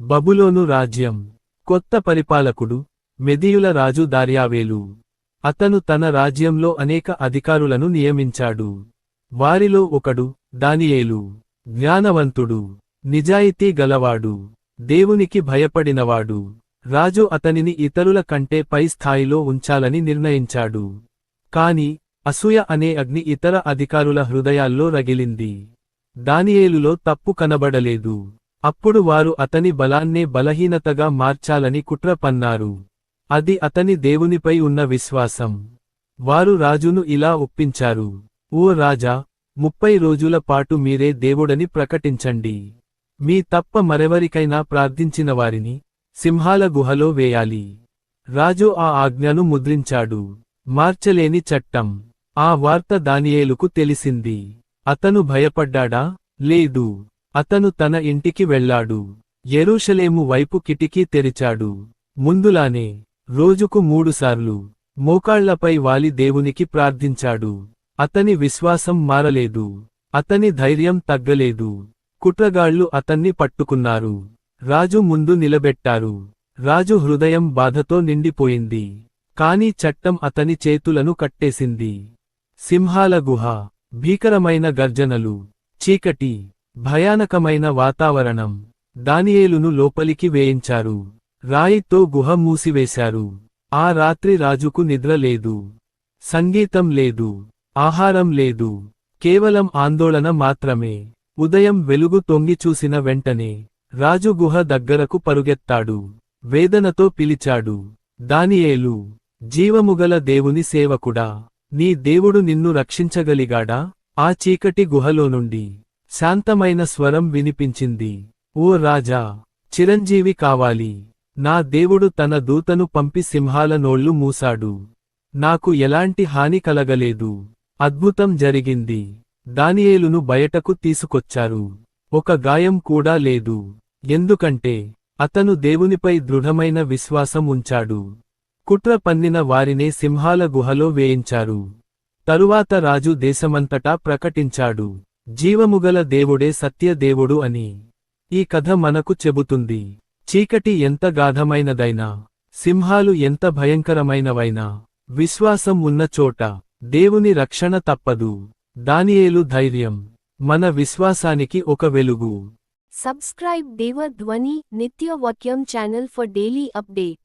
బబులోను రాజ్యం. కొత్త పరిపాలకుడు, మెదీయుల రాజు దార్యావేలు. అతను తన రాజ్యంలో అనేక అధికారులను నియమించాడు. వారిలో ఒకడు దానియేలు. జ్ఞానవంతుడు, నిజాయితీ గలవాడు, దేవునికి భయపడినవాడు. రాజు అతనిని ఇతరుల కంటే పై స్థాయిలో ఉంచాలని నిర్ణయించాడు. కాని అసూయ అనే అగ్ని ఇతర అధికారుల హృదయాల్లో రగిలింది. దానియేలులో తప్పు కనబడలేదు. అప్పుడు వారు అతని బలాన్నే బలహీనతగా మార్చాలని కుట్ర పన్నారు. అది అతని దేవునిపై ఉన్న విశ్వాసం. వారు రాజును ఇలా ఒప్పించారు. ఓ రాజా, 30 రోజుల పాటు మీరే దేవుడని ప్రకటించండి. మీ తప్ప మరెవరికైనా ప్రార్థించిన వారిని సింహాల గుహలో వేయాలి. రాజు ఆ ఆజ్ఞను ముద్రించాడు. మార్చలేని చట్టం. ఆ వార్త దానియేలుకు తెలిసింది. అతను భయపడ్డాడా? లేదు. అతను తన ఇంటికి వెళ్ళాడు. యెరూషలేము వైపు కిటికీ తెరిచాడు. ముందులానే రోజుకు 3 సార్లు మోకాళ్లపై వాలి దేవునికి ప్రార్థించాడు. అతని విశ్వాసం మారలేదు. అతని ధైర్యం తగ్గలేదు. కుట్రగాళ్లు అతన్ని పట్టుకున్నారు. రాజు ముందు నిలబెట్టారు. రాజు హృదయం బాధతో నిండిపోయింది. కాని చట్టం అతని చేతులను కట్టేసింది. సింహాల గుహ, భీకరమైన గర్జనలు, చీకటి, భయానకమైన వాతావరణం. దానియేలును లోపలికి వేయించారు. రాయితో గుహ మూసివేశారు. ఆ రాత్రి రాజుకు నిద్ర లేదు. సంగీతం లేదు. ఆహారం లేదు. కేవలం ఆందోళన మాత్రమే. ఉదయం వెలుగు తొంగి చూసిన వెంటనే రాజు గుహ దగ్గరకు పరుగెత్తాడు. వేదనతో పిలిచాడు. దానియేలు, జీవముగల దేవుని సేవకుడా, నీ దేవుడు నిన్ను రక్షించగలిగాడా? ఆ చీకటి గుహలో నుండి శాంతమైన స్వరం వినిపించింది. ఓ రాజా, చిరంజీవి కావాలి. నా దేవుడు తన దూతను పంపి సింహాల నోళ్లు మూసాడు. నాకు ఎలాంటి హాని కలగలేదు. అద్భుతం జరిగింది. దానియేలును బయటకు తీసుకొచ్చారు. ఒక గాయం కూడా లేదు. ఎందుకంటే అతను దేవునిపై దృఢమైన విశ్వాసం ఉంచాడు. కుట్ర పన్నిన వారినే సింహాల గుహలో వేయించారు. తరువాత రాజు దేశమంతటా ప్రకటించాడు, జీవముగల దేవుడే సత్య దేవుడు అని. ఈ కథ మనకు చెబుతుంది, చీకటి ఎంత గాఢమైనదైనా, సింహాలు ఎంత భయంకరమైనవైనా, విశ్వాసం ఉన్న చోట దేవుని రక్షణ తప్పదు. దానియేలు ధైర్యం మన విశ్వాసానికి ఒక వెలుగు. Subscribe Deva Dhwani Nitya Vakyam channel for daily update.